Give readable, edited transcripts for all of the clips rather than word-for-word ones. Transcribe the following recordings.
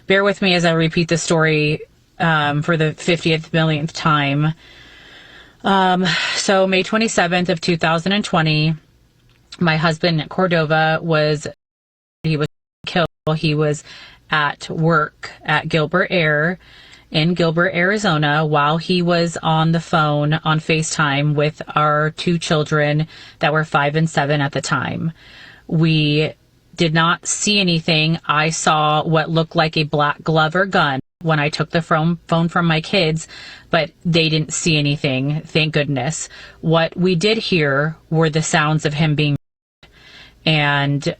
bear with me as I repeat the story for the 50th millionth time. So May 27th of 2020, my husband, Nick Cordova, was killed. He was at work at Gilbert Air in Gilbert, Arizona, while he was on the phone on FaceTime with our two children that were 5 and 7 at the time. We did not see anything. I saw what looked like a black glove or gun when I took the phone from my kids, but they didn't see anything, thank goodness. What we did hear were the sounds of him being and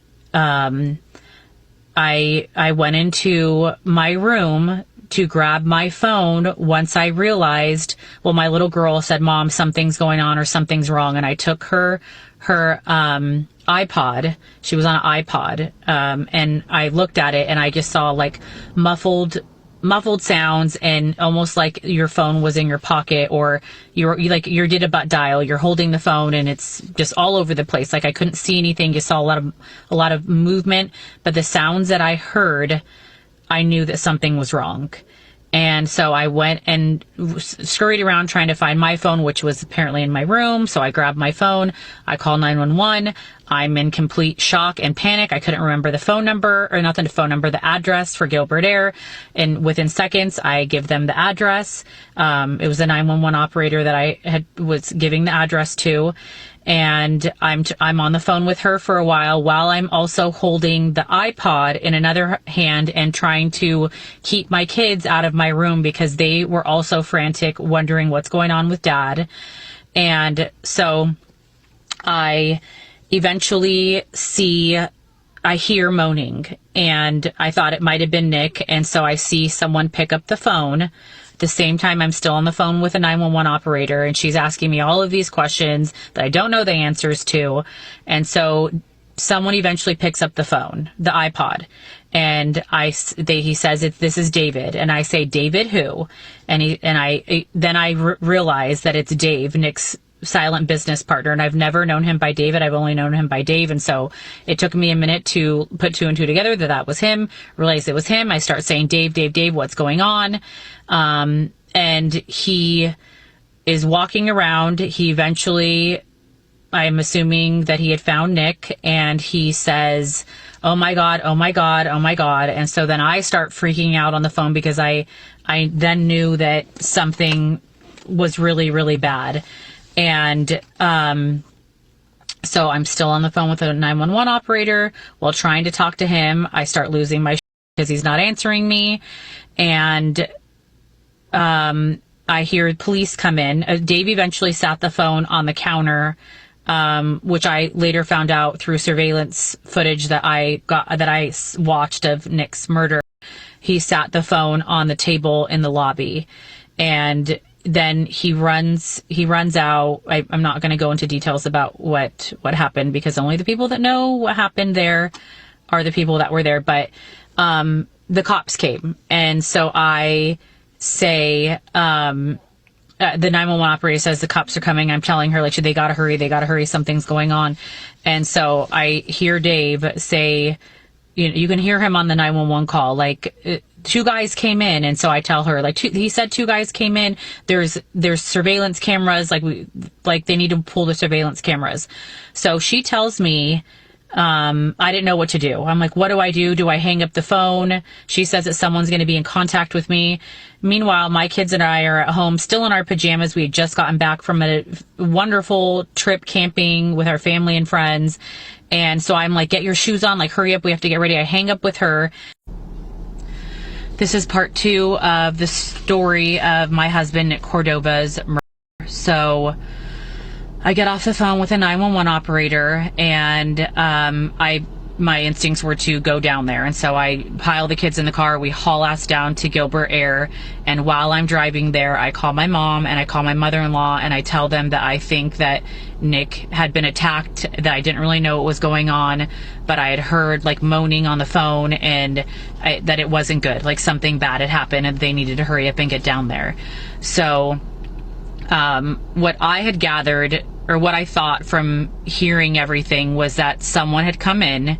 I went into my room to grab my phone once I realized, well, my little girl said, "Mom, something's going on or something's wrong." And I took her iPod. She was on an iPod. And I looked at it and I just saw like muffled sounds and almost like your phone was in your pocket, or you did a butt dial. You're holding the phone and it's just all over the place. Like I couldn't see anything. You saw a lot of movement, but the sounds that I heard, I knew that something was wrong. And so I went and scurried around trying to find my phone, which was apparently in my room. So I grabbed my phone. I called 911. I'm in complete shock and panic. I couldn't remember the phone number, or not the phone number, the address for Gilbert Air. And within seconds, I give them the address. It was a 911 operator that I was giving the address to. And I'm on the phone with her for a while I'm also holding the iPod in another hand and trying to keep my kids out of my room because they were also frantic, wondering what's going on with Dad. And so I eventually I hear moaning, and I thought it might have been Nick. And so I see someone pick up the phone. At the same time, I'm still on the phone with a 911 operator, and she's asking me all of these questions that I don't know the answers to. And so someone eventually picks up the phone, the iPod, and he says, "This is David." And I say, "David who?" And I realize that it's Dave, Nick's silent business partner, and I've never known him by David. I've only known him by Dave. And so it took me a minute to put two and two together that was him, realize it was him. I start saying, "Dave, Dave, Dave, what's going on?" And he is walking around. He eventually, I'm assuming that he had found Nick, and he says, "Oh my God, oh my God, oh my God." And so then I start freaking out on the phone because I then knew that something was really, really bad. And so I'm still on the phone with a 911 operator while trying to talk to him. I start losing my because he's not answering me. And I hear police come in. Dave eventually sat the phone on the counter, which I later found out through surveillance footage that I watched of Nick's murder. He sat the phone on the table in the lobby, and then he runs out. I'm not going to go into details about what happened because only the people that know what happened there are the people that were there. But the cops came, and so I say, the 911 operator says the cops are coming. I'm telling her, like, they gotta hurry, something's going on. And so I hear Dave say, you can hear him on the 911 call, like, two guys came in. And so I tell her, like, he said two guys came in. There's surveillance cameras. Like they need to pull the surveillance cameras. So she tells me, I didn't know what to do. I'm like, what do I do? Do I hang up the phone? She says that someone's going to be in contact with me. Meanwhile, my kids and I are at home still in our pajamas. We had just gotten back from a wonderful trip camping with our family and friends. And so I'm like, get your shoes on, like, hurry up. We have to get ready. I hang up with her. This is part 2 of the story of my husband, Nick Cordova's murder. So I get off the phone with a 911 operator, and my instincts were to go down there. And so I pile the kids in the car. We haul ass down to Gilbert Air. And while I'm driving there, I call my mom and I call my mother-in-law, and I tell them that I think that Nick had been attacked, that I didn't really know what was going on, but I had heard like moaning on the phone, and that it wasn't good. Like something bad had happened and they needed to hurry up and get down there. So what I had gathered, or what I thought from hearing everything, was that someone had come in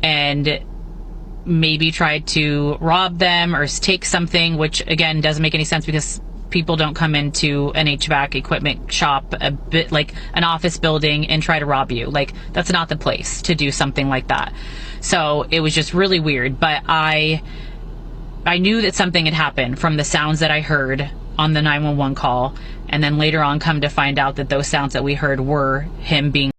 and maybe tried to rob them or take something, which again doesn't make any sense because people don't come into an HVAC equipment shop, a bit like an office building, and try to rob you. Like, that's not the place to do something like that. So it was just really weird. But I knew that something had happened from the sounds that I heard on the 911 call, and then later on come to find out that those sounds that we heard were him being.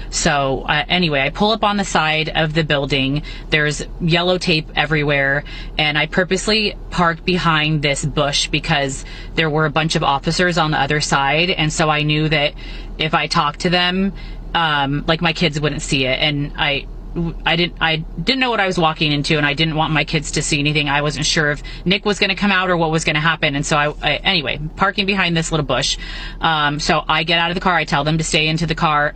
So anyway, I pull up on the side of the building. There's yellow tape everywhere, and I purposely parked behind this bush because there were a bunch of officers on the other side, and so I knew that if I talked to them, like, my kids wouldn't see it, and I didn't know what I was walking into, and I didn't want my kids to see anything. I wasn't sure if Nick was going to come out or what was going to happen. And so anyway, parking behind this little bush. So I get out of the car. I tell them to stay in the car.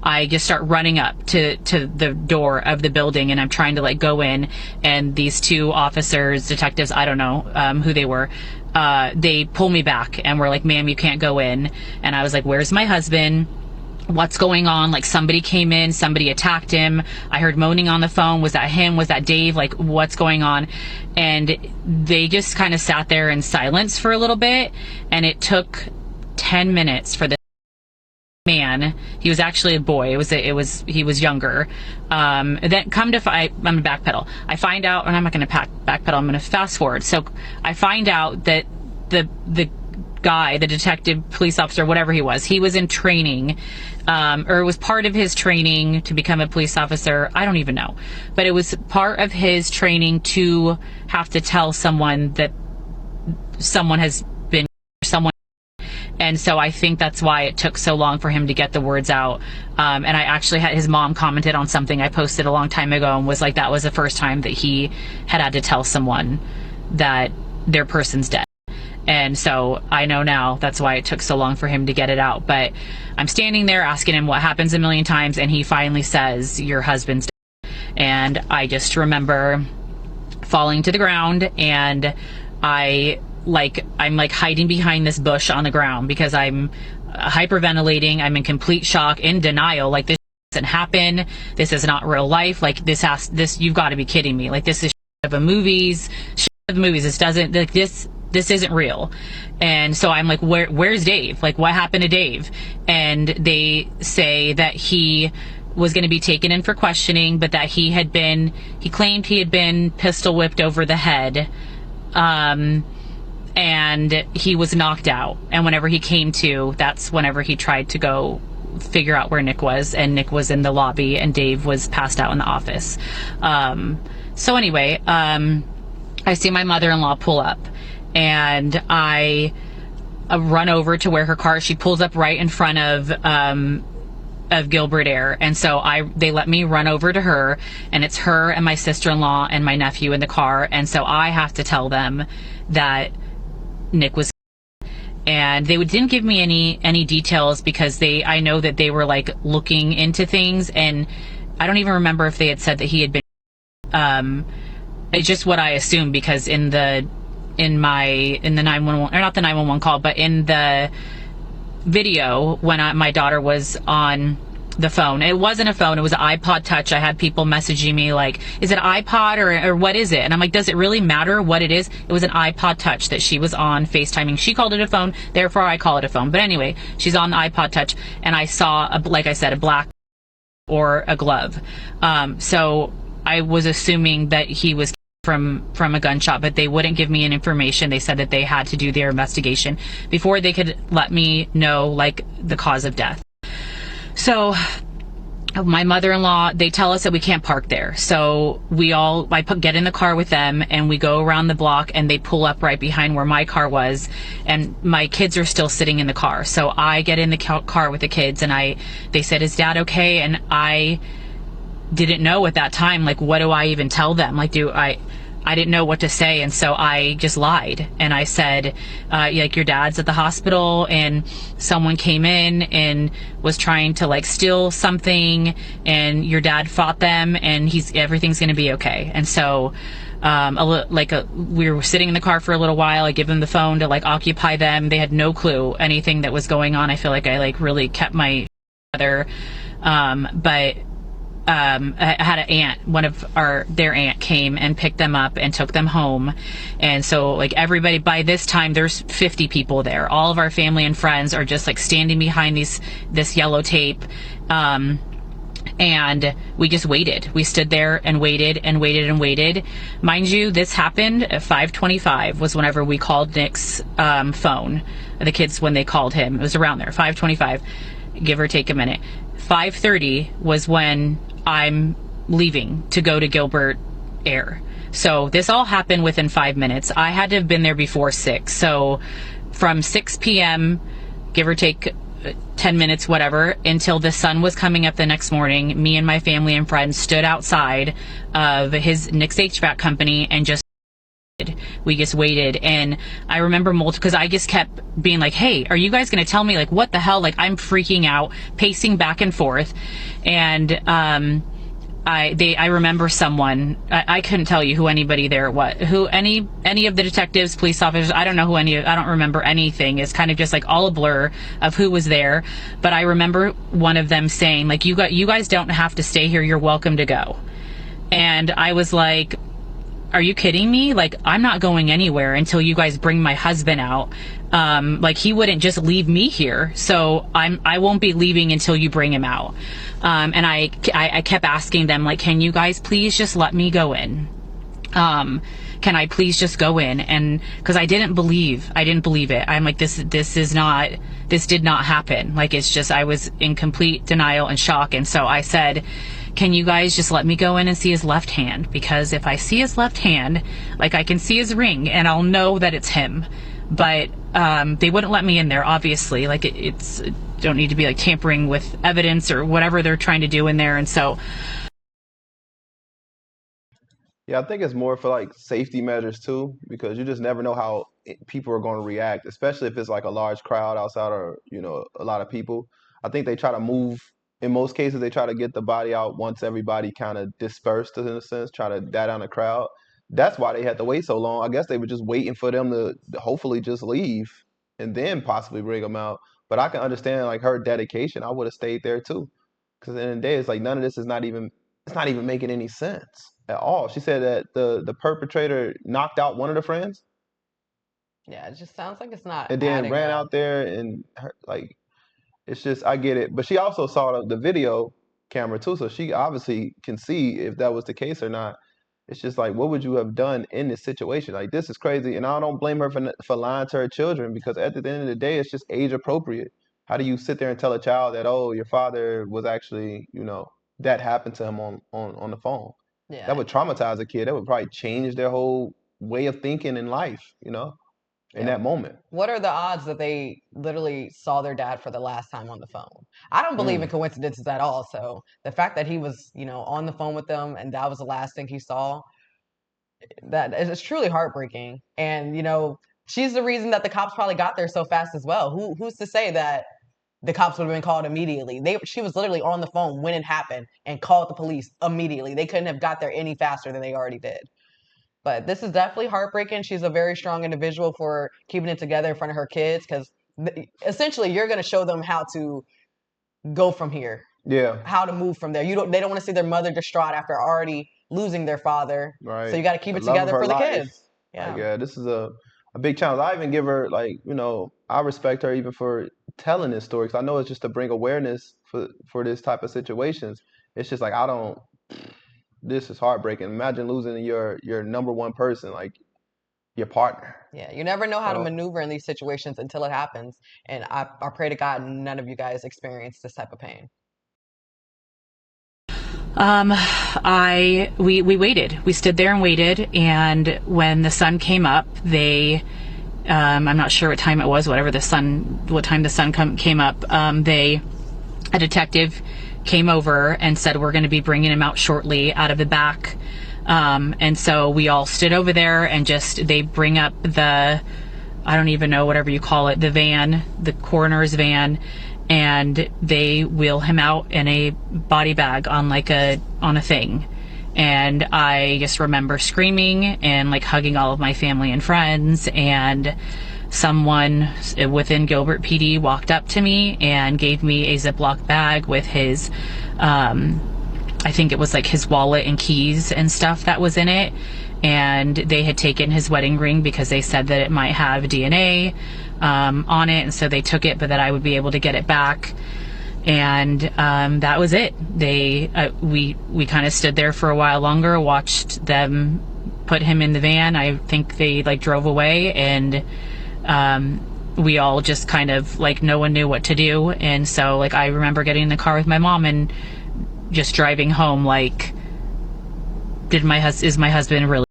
I just start running up to the door of the building, and I'm trying to like go in, and these two officers, detectives, I don't know, who they were, they pull me back and were like, "Ma'am, you can't go in." And I was like, "Where's my husband? What's going on?" Like, somebody came in, somebody attacked him. I heard moaning on the phone. Was that him? Was that Dave? Like, what's going on? And they just kind of sat there in silence for a little bit. And it took 10 minutes for this man. He was actually a boy. He was younger. Then I'm gonna backpedal. I find out, and I'm not gonna backpedal. I'm gonna fast forward. So I find out that the guy, the detective, police officer, whatever he was in training, or it was part of his training to become a police officer. I don't even know, but it was part of his training to have to tell someone that someone has been someone. And so I think that's why it took so long for him to get the words out. And I actually had his mom commented on something I posted a long time ago and was like, that was the first time that he had to tell someone that their person's dead. And so I know now that's why it took so long for him to get it out. But I'm standing there asking him what happens a million times, and he finally says, "Your husband's dead." And I just remember falling to the ground, and I'm like hiding behind this bush on the ground because I'm hyperventilating. I'm in complete shock, in denial. Like, this doesn't happen. This is not real life. Like, you've got to be kidding me. Like, this is of the movies. This doesn't, like, this isn't real. And so I'm like, where's Dave? Like, what happened to Dave? And they say that he was going to be taken in for questioning, but that he claimed he had been pistol whipped over the head. And he was knocked out. And whenever he came to, that's whenever he tried to go figure out where Nick was, and Nick was in the lobby and Dave was passed out in the office. So anyway, I see my mother-in-law pull up, and I run over to where her car, she pulls up right in front of Gilbert Air. And so they let me run over to her, and it's her and my sister-in-law and my nephew in the car. And so I have to tell them that Nick was, and they didn't give me any details because I know that they were like looking into things, and I don't even remember if they had said that he had been, it's just what I assumed, because in the 911, or not the 911 call, but in the video when my daughter was on the phone, it wasn't a phone, it was an iPod Touch. I had people messaging me like, is it iPod or what is it? And I'm like, does it really matter what it is? It was an iPod Touch that she was on FaceTiming. She called it a phone, therefore I call it a phone. But anyway, she's on the iPod Touch, and I saw, like I said, a black or a glove. So I was assuming that he was from a gunshot, but they wouldn't give me any information. They said that they had to do their investigation before they could let me know like the cause of death. So my mother-in-law, they tell us that we can't park there. So get in the car with them, and we go around the block, and they pull up right behind where my car was, and my kids are still sitting in the car. So I get in the car with the kids, and they said, "Is Dad okay?" And I didn't know at that time, like, what do I even tell them? Like, I didn't know what to say, and so I just lied, and I said, like, your dad's at the hospital, and someone came in and was trying to like steal something, and your dad fought them, and everything's gonna be okay. And so we were sitting in the car for a little while. I give them the phone to like occupy them. They had no clue anything that was going on. I feel like I like really kept my together, but I had an aunt, their aunt came and picked them up and took them home. And so like everybody, by this time there's 50 people there. All of our family and friends are just like standing behind this yellow tape. And we just waited. We stood there and waited and waited and waited. Mind you, this happened at 5:25 was whenever we called Nick's phone. The kids, when they called him, it was around there, 5:25, give or take a minute. 5:30 was when I'm leaving to go to Gilbert Air. So this all happened within 5 minutes. I had to have been there before 6. So from 6 p.m., give or take 10 minutes, whatever, until the sun was coming up the next morning, me and my family and friends stood outside of Nick's HVAC company and we just waited. And I remember because I just kept being like, hey, are you guys going to tell me, like, what the hell? Like, I'm freaking out, pacing back and forth. And I remember someone, I couldn't tell you who anybody there was, any of the detectives, police officers, I don't know I don't remember anything. It's kind of just like all a blur of who was there. But I remember one of them saying, like, you guys don't have to stay here, you're welcome to go. And I was like, are you kidding me? Like, I'm not going anywhere until you guys bring my husband out. Like, he wouldn't just leave me here. So I won't be leaving until you bring him out. And I kept asking them, like, can you guys please just let me go in? Can I please just go in? And cause I didn't believe it. I'm like, this did not happen. Like, it's just, I was in complete denial and shock. And so I said, can you guys just let me go in and see his left hand? Because if I see his left hand, like, I can see his ring and I'll know that it's him. But they wouldn't let me in there, obviously. Like, it's don't need to be like tampering with evidence or whatever they're trying to do in there. And so Yeah, I think it's more for like safety measures too, because you just never know how people are going to react, especially if it's like a large crowd outside or, a lot of people. I think they try to move, in most cases, they try to get the body out once everybody kind of dispersed in a sense, try to die down the crowd. That's why they had to wait so long. I guess they were just waiting for them to hopefully just leave and then possibly bring them out. But I can understand like her dedication. I would have stayed there too. Because at the end of the day, it's like none of this is it's not even making any sense at all. She said that the perpetrator knocked out one of the friends Yeah, it just sounds like it's not and then adding ran up. out there and like, it's just, I get it. But she also saw the video camera too, so she obviously can see if that was the case or not. It's just like, what would you have done in this situation? Like, this is crazy, and I don't blame her for lying to her children, because at the end of the day, it's just age appropriate. How do you sit there and tell a child that, oh, your father was actually, that happened to him on the phone? Yeah. That would traumatize a kid. That would probably change their whole way of thinking in life, in that moment. What are the odds that they literally saw their dad for the last time on the phone? I don't believe in coincidences at all. So the fact that he was, on the phone with them and that was the last thing he saw, that is truly heartbreaking. And, she's the reason that the cops probably got there so fast as well. Who's to say that the cops would have been called immediately? She was literally on the phone when it happened and called the police immediately. They couldn't have got there any faster than they already did. But this is definitely heartbreaking. She's a very strong individual for keeping it together in front of her kids, because essentially you're going to show them how to go from here. Yeah. How to move from there. They don't want to see their mother distraught after already losing their father. Right. So you got to keep it together for the kids. Yeah. Like, yeah, this is a big challenge. I even give her, like, I respect her even for telling this story, because I know it's just to bring awareness for this type of situations. It's just like, this is heartbreaking. Imagine losing your number one person, like your partner. Yeah, you never know how to maneuver in these situations until it happens. And I pray to God none of you guys experience this type of pain. We waited. We stood there and waited, and when the sun came up, I'm not sure what time it was, what time the sun came up, a detective came over and said, we're going to be bringing him out shortly out of the back. And so we all stood over there and they bring up I don't even know, whatever you call it, the van, the coroner's van, and they wheel him out in a body bag on a thing. And I just remember screaming and like hugging all of my family and friends, and someone within Gilbert PD walked up to me and gave me a Ziploc bag with his I think it was like his wallet and keys and stuff that was in it. And they had taken his wedding ring because they said that it might have DNA on it. And so they took it, but that I would be able to get it back. And that was it. We kind of stood there for a while longer, watched them put him in the van. I think they like drove away, and we all just kind of like, no one knew what to do. And so like I remember getting in the car with my mom and just driving home like, is my husband really?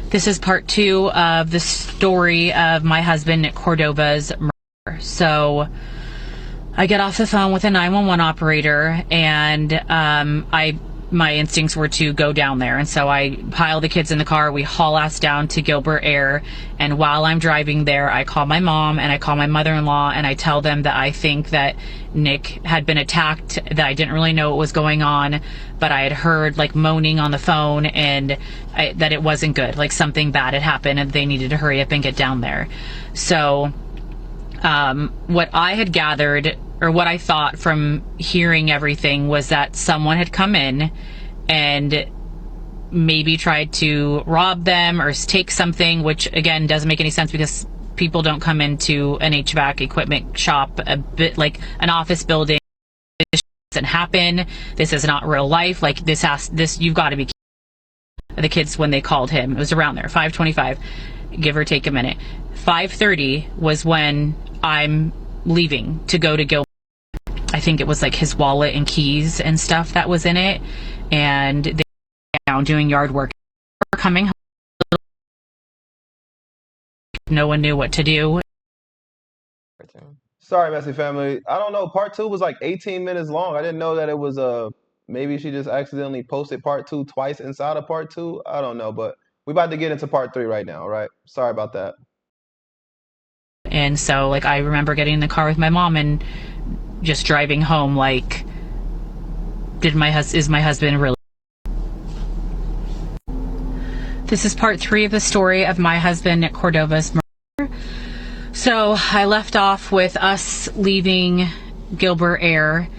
This is part 2 of the story of my husband Nick Cordova's murder. So I get off the phone with a 911 operator, and my instincts were to go down there. And so I pile the kids in the car. We haul ass down to Gilbert Air. And while I'm driving there, I call my mom and I call my mother-in-law, and I tell them that I think that Nick had been attacked, that I didn't really know what was going on, but I had heard like moaning on the phone, and that it wasn't good. Like something bad had happened and they needed to hurry up and get down there. So what I had gathered, or what I thought from hearing everything, was that someone had come in and maybe tried to rob them or take something, which again doesn't make any sense because people don't come into an HVAC equipment shop, a bit like an office building. This doesn't happen. This is not real life. Like this, you've got to be. The kids, when they called him, it was around there, 5:25, give or take a minute. 5:30 was when I'm leaving to go to Gilbert. I think it was like his wallet and keys and stuff that was in it, and they were down doing yard work. Coming home, no one knew what to do. Sorry, Messy Family. I don't know. Part 2 was like 18 minutes long. I didn't know that it was maybe she just accidentally posted part 2 twice inside of part 2. I don't know, but we're about to get into part 3 right now, right? Sorry about that. And so like I remember getting in the car with my mom and just driving home like, is my husband really? This is part 3 of the story of my husband Nick Cordova's murder. So I left off with us leaving Gilbert Air.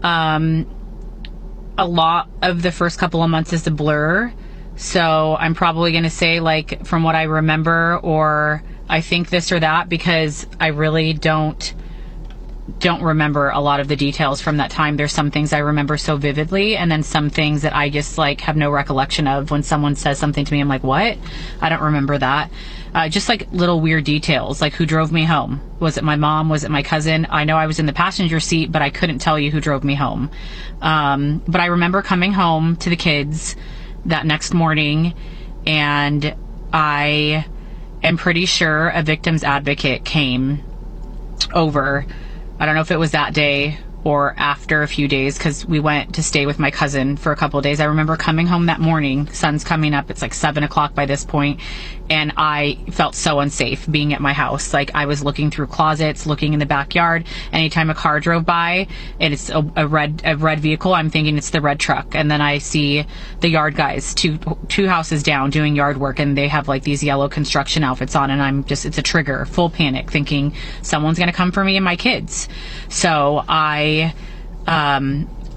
A lot of the first couple of months is a blur. So I'm probably going to say like from what I remember, or I think this or that, because I really don't remember a lot of the details from that time. There's some things I remember so vividly, and then some things that I just like have no recollection of. When someone says something to me, I'm like, what? I don't remember that. Just like little weird details, like who drove me home. Was it my mom? Was it my cousin? I know I was in the passenger seat, but I couldn't tell you who drove me home. But I remember coming home to the kids that next morning, and I am pretty sure a victim's advocate came over. I don't know if it was that day or after a few days, because we went to stay with my cousin for a couple of days. I remember coming home that morning, sun's coming up, it's like 7 o'clock by this point, and I felt so unsafe being at my house. Like I was looking through closets, looking in the backyard. Anytime a car drove by and it's a red vehicle, I'm thinking it's the red truck. And then I see the yard guys two houses down doing yard work, and they have like these yellow construction outfits on, and it's a trigger, full panic, thinking someone's gonna come for me and my kids. So I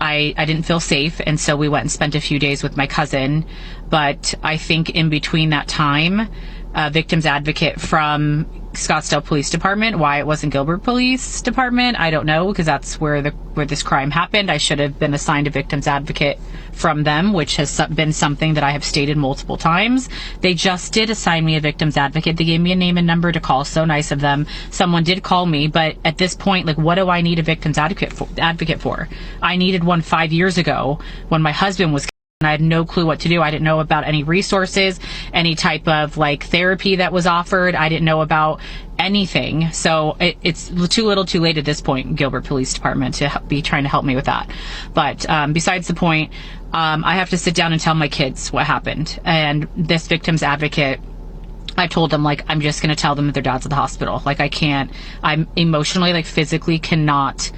didn't feel safe, and so we went and spent a few days with my cousin. But I think in between that time, a victim's advocate from Scottsdale Police Department, why it wasn't Gilbert Police Department, I don't know, because that's where this crime happened. I should have been assigned a victim's advocate from them, which has been something that I have stated multiple times. They just did assign me a victim's advocate. They gave me a name and number to call. So nice of them. Someone did call me, but at this point, like, what do I need a victim's advocate for? I needed one 5 years ago when my husband was, and I had no clue what to do. I didn't know about any resources, any type of like therapy that was offered. I didn't know about anything. So it's too little too late at this point, Gilbert Police Department, to be trying to help me with that. But besides the point, I have to sit down and tell my kids what happened. And this victim's advocate, I told them, like, I'm just going to tell them that their dad's at the hospital. Like, I'm emotionally, like, physically cannot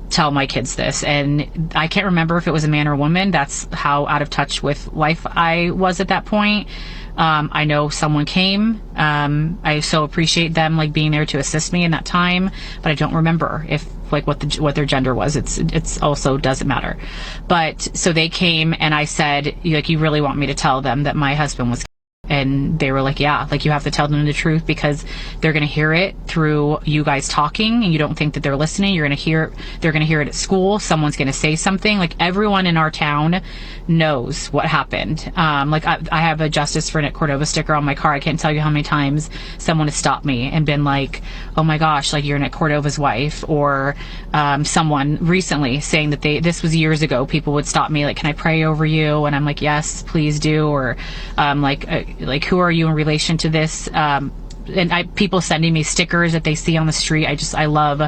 tell my kids this. And I can't remember if it was a man or a woman. That's how out of touch with life I was at that point. I know someone came. I so appreciate them, like, being there to assist me in that time, but I don't remember if like what their gender was. It's also doesn't matter. But so they came and I said, like, you really want me to tell them that my husband was, and they were like, yeah, like, you have to tell them the truth because they're going to hear it through you guys talking, and you don't think that they're listening. You're going to hear, they're going to hear it at school. Someone's going to say something. Like, everyone in our town knows what happened. Like, I have a Justice for Nick Cordova sticker on my car. I can't tell you how many times someone has stopped me and been like, oh my gosh, like, you're Nick Cordova's wife. Or someone recently saying that this was years ago, people would stop me, like, can I pray over you? And I'm like, yes, please do. Or like, who are you in relation to this? And people sending me stickers that they see on the street. I love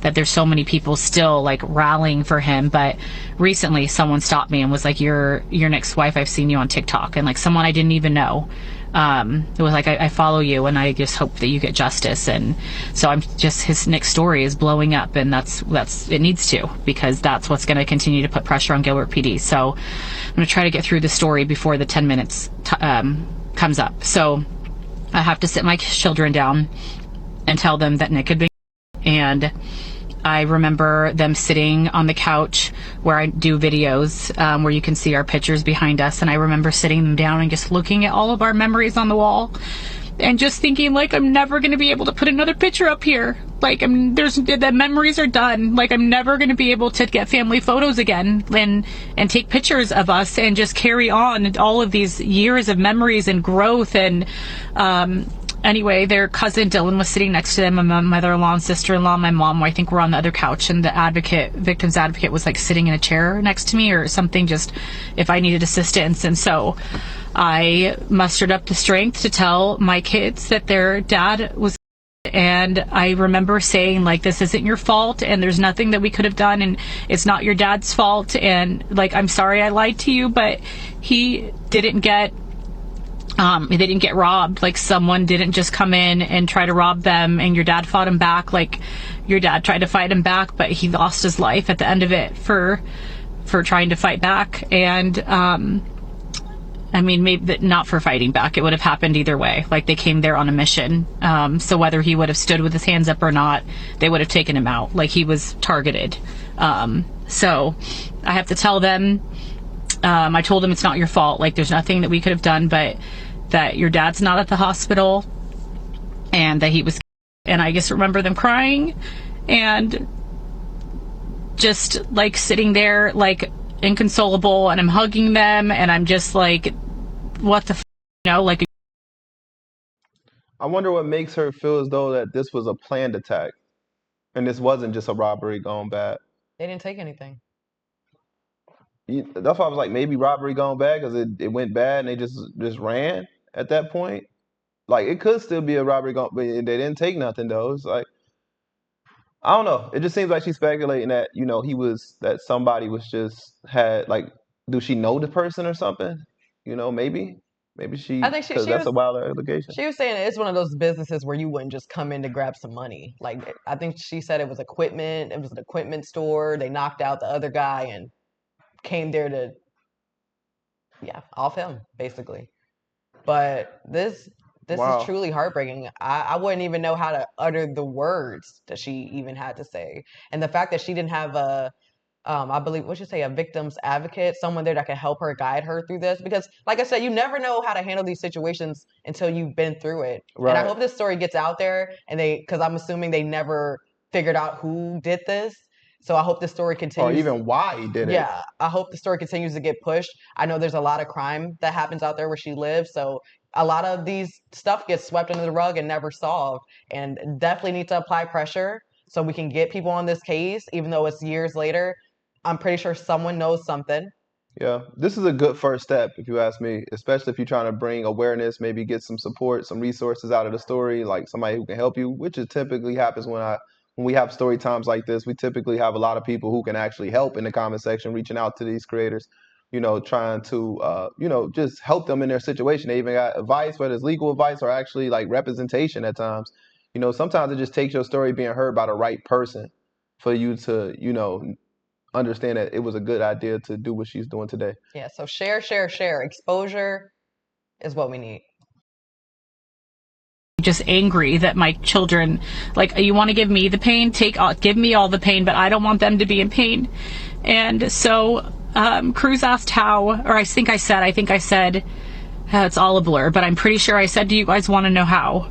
that there's so many people still, like, rallying for him. But recently someone stopped me and was like, you're Nick's wife. I've seen you on TikTok. And, like, someone I didn't even know. It was like, I follow you and I just hope that you get justice. And so Nick's story is blowing up, and that's it needs to, because that's what's going to continue to put pressure on Gilbert PD. So I'm going to try to get through the story before the 10 minutes comes up. So I have to sit my children down and tell them that Nick had been, and I remember them sitting on the couch where I do videos, where you can see our pictures behind us, and I remember sitting them down and just looking at all of our memories on the wall and just thinking, like, I'm never going to be able to put another picture up here. Like, the memories are done. Like, I'm never going to be able to get family photos again and take pictures of us and just carry on all of these years of memories and growth. And anyway, their cousin Dylan was sitting next to them, and my mother-in-law and sister-in-law, my mom, I think, were on the other couch, and the victim's advocate was, like, sitting in a chair next to me or something, just if I needed assistance. And so I mustered up the strength to tell my kids that their dad was, and I remember saying, like, this isn't your fault, and there's nothing that we could have done, and it's not your dad's fault, and, like, I'm sorry I lied to you, but they didn't get robbed. Like, someone didn't just come in and try to rob them, and your dad fought him back. Like, your dad tried to fight him back, but he lost his life at the end of it for trying to fight back. And I mean, maybe not for fighting back. It would have happened either way. Like, they came there on a mission. So whether he would have stood with his hands up or not, they would have taken him out. Like, he was targeted. So I have to tell them, I told them it's not your fault. Like, there's nothing that we could have done, but that your dad's not at the hospital, and that he was. And I just remember them crying and just, like, sitting there, like, inconsolable, and I'm hugging them, and I'm just like, what the like. I wonder what makes her feel as though that this was a planned attack and this wasn't just a robbery gone bad. They didn't take anything. That's why I was like, maybe robbery gone bad because it went bad and they just ran at that point. Like, it could still be a robbery gone, but they didn't take nothing though. It's like, I don't know. It just seems like she's speculating that, that somebody was just had, like, do she know the person or something? Maybe I think because that's a wild allegation. She was saying it's one of those businesses where you wouldn't just come in to grab some money. Like, I think she said it was equipment. It was an equipment store. They knocked out the other guy and came there to, off him, basically. But this Wow. is truly heartbreaking. I wouldn't even know how to utter the words that she even had to say. And the fact that she didn't have I believe, a victim's advocate, someone there that can help her, guide her through this. Because, like I said, you never know how to handle these situations until you've been through it. Right. And I hope this story gets out there, and because I'm assuming they never figured out who did this. So I hope the story continues. Or even why he did it. Yeah, I hope the story continues to get pushed. I know there's a lot of crime that happens out there where she lives, so a lot of these stuff gets swept under the rug and never solved. And definitely need to apply pressure so we can get people on this case, even though it's years later. I'm pretty sure someone knows something. Yeah, this is a good first step, if you ask me, especially if you're trying to bring awareness, maybe get some support, some resources out of the story, like somebody who can help you, which is typically happens when we have story times like this. We typically have a lot of people who can actually help in the comment section, reaching out to these creators, trying to, just help them in their situation. They even got advice, whether it's legal advice or actually, like, representation at times. Sometimes it just takes your story being heard by the right person for you to, understand that it was a good idea to do what she's doing today. Yeah, so share. Exposure is what we need. just angry that my children, like, you want to give me the pain, give me all the pain, but I don't want them to be in pain. And so Cruz asked how, or I think I said it's all a blur, but I'm pretty sure I said, do you guys want to know how?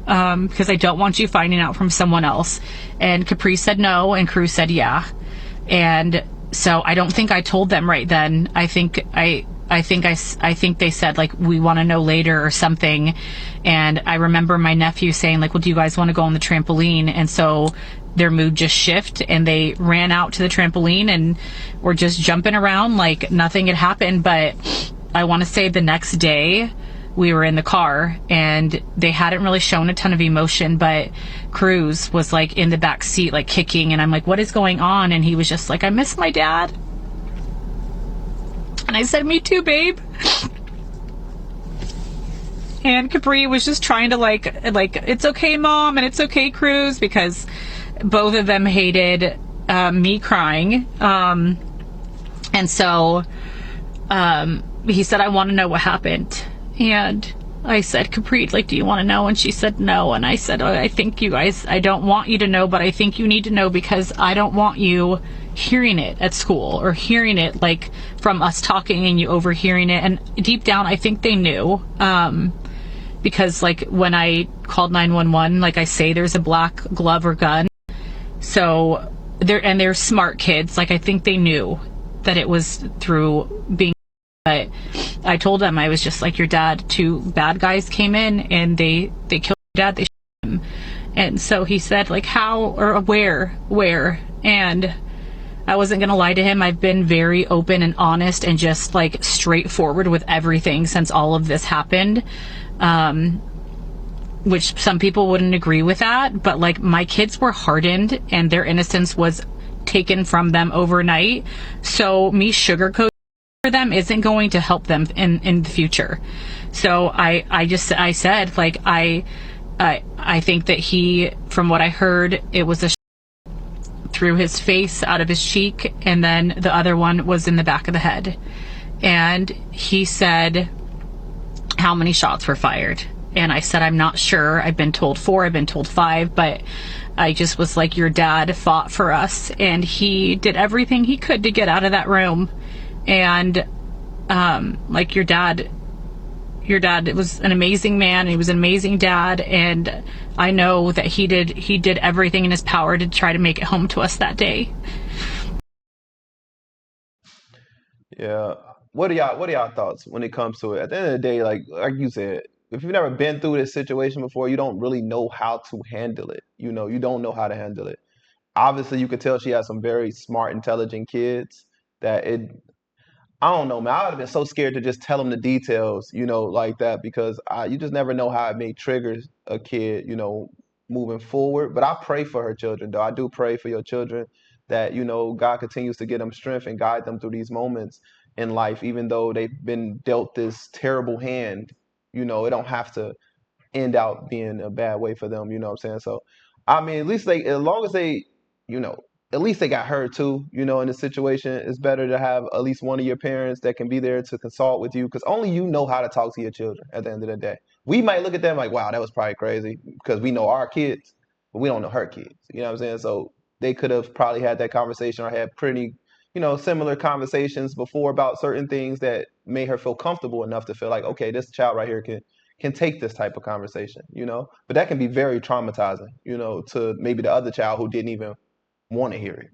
Because I don't want you finding out from someone else. And Capri said no, and Cruz said yeah. And so I don't think I told them right then. I think they said, like, we want to know later or something. And I remember my nephew saying, like, well, do you guys want to go on the trampoline? And so their mood just shifted, and they ran out to the trampoline and were just jumping around like nothing had happened. But I want to say the next day we were in the car, and they hadn't really shown a ton of emotion, but Cruz was like in the back seat, like kicking, and I'm like, what is going on? And he was just like, I miss my dad. And I said, me too, babe. And Capri was just trying to like, it's okay, Mom, and it's okay, Cruz, because both of them hated me crying. And so he said, I want to know what happened. And I said, Capri, like, do you want to know? And she said no. And I said, I think you guys, I don't want you to know, but I think you need to know, because I don't want you hearing it at school, or hearing it like from us talking and you overhearing it. And deep down, I think they knew, because like when I called 911, like I say, there's a black glove or gun. So they're smart kids. Like, I think they knew that it was through being, but I told them, I was just like, your dad, 2 bad guys came in and they killed your dad, they shot him. And so he said, like, how, or where? And I wasn't going to lie to him. I've been very open and honest and just like straightforward with everything since all of this happened. Which some people wouldn't agree with that, but like, my kids were hardened and their innocence was taken from them overnight. So me sugarcoating for them isn't going to help them in the future. So I said, like, I think that he, from what I heard, it was a through his face, out of his cheek, and then the other one was in the back of the head. And he said, how many shots were fired? And I said, I'm not sure. I've been told 4, I've been told 5, but I just was like, your dad fought for us, and he did everything he could to get out of that room. And like, your dad was an amazing man. He was an amazing dad, and I know that he did everything in his power to try to make it home to us that day. Yeah. What are y'all thoughts when it comes to it? At the end of the day, like you said, if you've never been through this situation before, you don't really know how to handle it. You don't know how to handle it. Obviously, you could tell she has some very smart, intelligent kids that I don't know, man. I would have been so scared to just tell them the details, like that, because you just never know how it may trigger a kid, moving forward. But I pray for her children, though. I do pray for your children that, God continues to give them strength and guide them through these moments in life, even though they've been dealt this terrible hand. It don't have to end out being a bad way for them. You know what I'm saying? So, I mean, at least as long as they, you know, at least they got heard too. In this situation, it's better to have at least one of your parents that can be there to consult with you, because only you know how to talk to your children at the end of the day. We might look at them like, wow, that was probably crazy, because we know our kids, but we don't know her kids. You know what I'm saying? So they could have probably had that conversation, or had pretty, similar conversations before about certain things that made her feel comfortable enough to feel like, okay, this child right here can take this type of conversation, but that can be very traumatizing, to maybe the other child who didn't even want to hear it,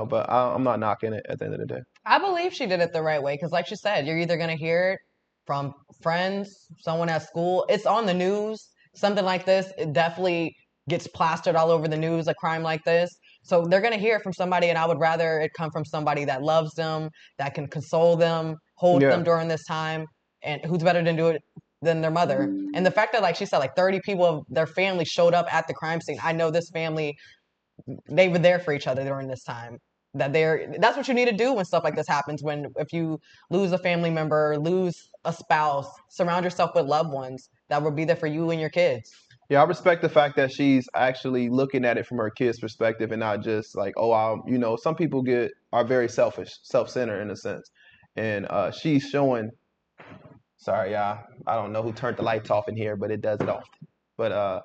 but I'm not knocking it at the end of the day. I believe she did it the right way, because like she said, you're either going to hear it from friends, someone at school. It's on the news. Something like this, it definitely gets plastered all over the news, a crime like this. So they're going to hear it from somebody, and I would rather it come from somebody that loves them, that can console them, hold them during this time, and who's better to do it than their mother. And the fact that, like she said, like 30 people of their family showed up at the crime scene. I know this family, they were there for each other during this time. That's what you need to do when stuff like this happens. If you lose a family member, lose a spouse, surround yourself with loved ones that will be there for you and your kids. Yeah, I respect the fact that she's actually looking at it from her kid's perspective, and not just like, some people are very selfish, self-centered in a sense. And she's showing, sorry, y'all, I don't know who turned the lights off in here, but it does it often. But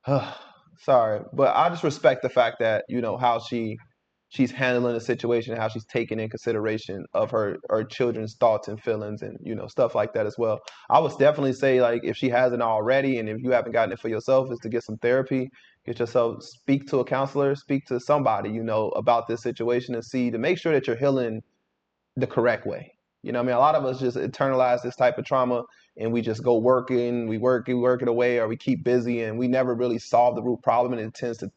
Sorry, but I just respect the fact that how she's handling the situation, how she's taking in consideration of her children's thoughts and feelings, and stuff like that as well. I would definitely say, like, if she hasn't already, and if you haven't gotten it for yourself, is to get some therapy, get yourself, speak to a counselor, speak to somebody about this situation, and see to make sure that you're healing the correct way. I mean, a lot of us just internalize this type of trauma and we just go working, we work it away, or we keep busy and we never really solve the root problem, and it tends to,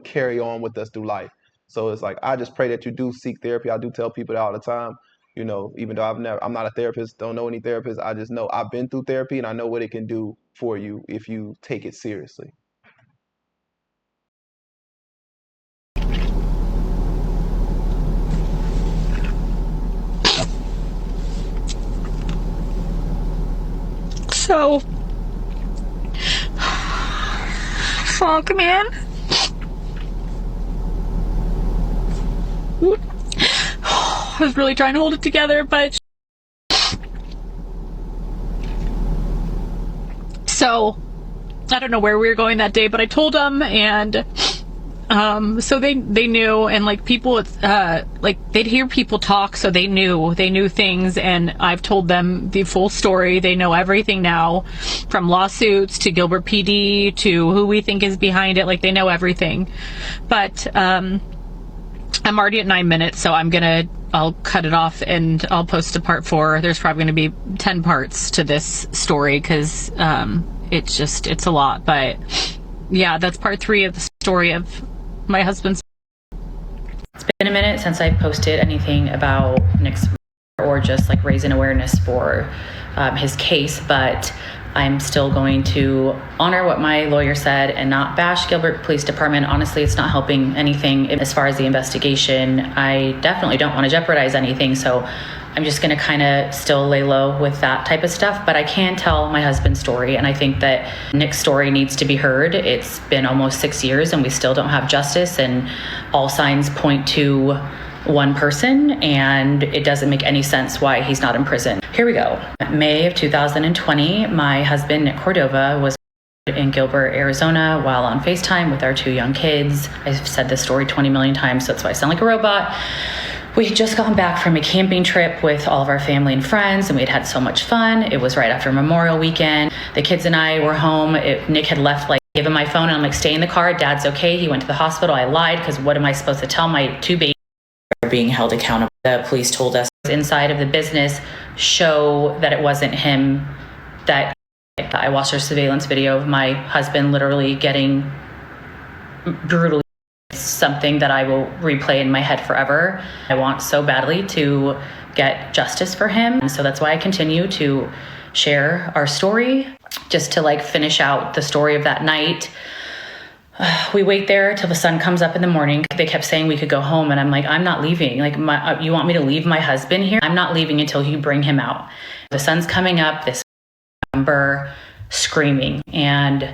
carry on with us through life. So it's like, I just pray that you do seek therapy. I do tell people that all the time, even though I'm not a therapist, don't know any therapists. I just know I've been through therapy and I know what it can do for you if you take it seriously. So, fuck, man. I was really trying to hold it together, but so I don't know where we were going that day, but I told them, and so they knew, and like people like they'd hear people talk, so they knew things, and I've told them the full story. They know everything now, from lawsuits to Gilbert PD to who we think is behind it. Like, they know everything. But I'm already at 9 minutes, so I'll cut it off and I'll post a part 4. There's probably going to be 10 parts to this story because it's a lot. But yeah, that's part 3 of the story of my husband's. It's been a minute since I posted anything about Nick's or just like raising awareness for his case, but I'm still going to honor what my lawyer said and not bash Gilbert Police Department. Honestly, it's not helping anything as far as the investigation. I definitely don't want to jeopardize anything, so I'm just going to kind of still lay low with that type of stuff. But I can tell my husband's story, and I think that Nick's story needs to be heard. It's been almost 6 years and we still don't have justice, and all signs point to one person, and it doesn't make any sense why he's not in prison. Here we go. May of 2020, my husband, Nick Cordova, was in Gilbert, Arizona, while on FaceTime with our 2 young kids. I've said this story 20 million times, so that's why I sound like a robot. We had just gotten back from a camping trip with all of our family and friends, and we'd had so much fun. It was right after Memorial Weekend. The kids and I were home. Nick had left, gave him my phone, and I'm like, stay in the car. Dad's okay. He went to the hospital. I lied, because what am I supposed to tell my 2 babies? Being held accountable. The police told us inside of the business show that it wasn't him. That I watched a surveillance video of my husband literally getting brutally. Something that I will replay in my head forever. I want so badly to get justice for him, so that's why I continue to share our story, just to finish out the story of that night. We wait there till the sun comes up in the morning. They kept saying we could go home, and I'm like, I'm not leaving. You want me to leave my husband here? I'm not leaving until you bring him out. The sun's coming up, this number screaming, and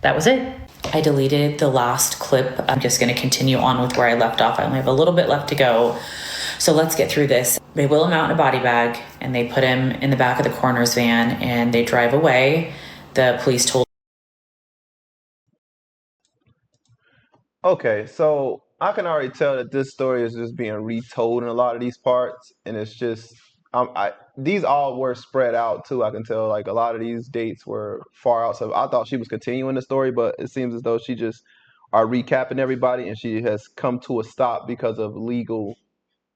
that was it. I deleted the last clip. I'm just going to continue on with where I left off. I only have a little bit left to go, so let's get through this. They wheel him out in a body bag, and they put him in the back of the coroner's van, and they drive away. The police told. Okay, so I can already tell that this story is just being retold in a lot of these parts, and it's just these all were spread out too. I can tell a lot of these dates were far out. So I thought she was continuing the story, but it seems as though she just are recapping everybody, and she has come to a stop because of legal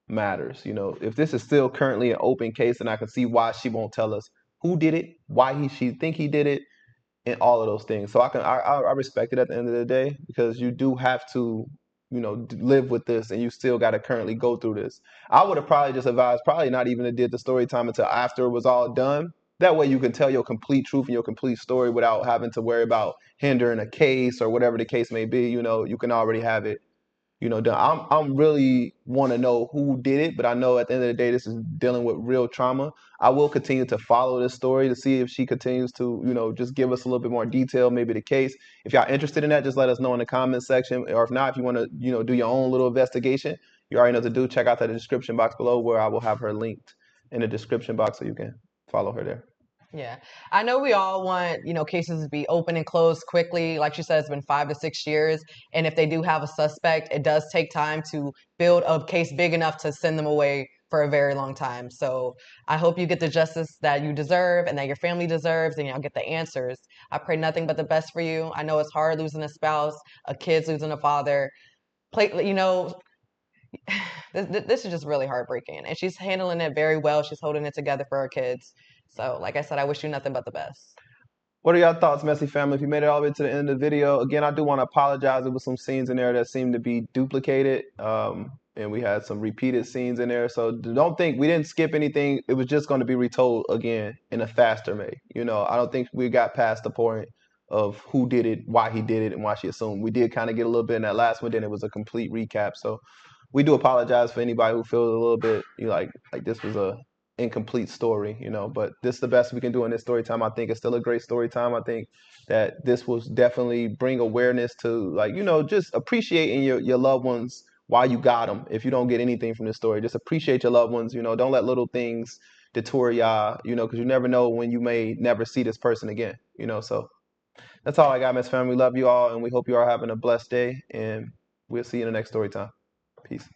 matters. If this is still currently an open case, then I can see why she won't tell us who did it, why she think he did it, and all of those things. So I respect it at the end of the day, because you do have to, live with this, and you still got to currently go through this. I would have probably just advised probably not even to did the story time until after it was all done. That way you can tell your complete truth and your complete story without having to worry about hindering a case or whatever the case may be. You can already have it done. I'm really want to know who did it, but I know at the end of the day, this is dealing with real trauma. I will continue to follow this story to see if she continues to, just give us a little bit more detail, maybe the case. If y'all interested in that, just let us know in the comments section. Or if not, if you want to, do your own little investigation, you already know what to do. Check out the description box below, where I will have her linked in the description box so you can follow her there. Yeah. I know we all want, cases to be open and closed quickly. Like she said, it's been 5 to 6 years. And if they do have a suspect, it does take time to build a case big enough to send them away for a very long time. So I hope you get the justice that you deserve and that your family deserves, and y'all get the answers. I pray nothing but the best for you. I know it's hard losing a spouse, a kid's losing a father. This is just really heartbreaking. And she's handling it very well. She's holding it together for her kids. So, like I said, I wish you nothing but the best. What are your thoughts, Messy Family? If you made it all the way to the end of the video, again, I do want to apologize. There was some scenes in there that seemed to be duplicated, and we had some repeated scenes in there. So don't think we didn't skip anything. It was just going to be retold again in a faster way. I don't think we got past the point of who did it, why he did it, and why she assumed. We did kind of get a little bit in that last one, then it was a complete recap. So we do apologize for anybody who feels a little bit like this was a incomplete story, but this is the best we can do in this story time. I think it's still a great story time. I think that this will definitely bring awareness to just appreciating your loved ones while you got them. If you don't get anything from this story, just appreciate your loved ones. Don't let little things detour y'all, because you never know when you may never see this person again, so that's all I got, Miss Family. We love you all, and we hope you are having a blessed day, and we'll see you in the next story time. Peace.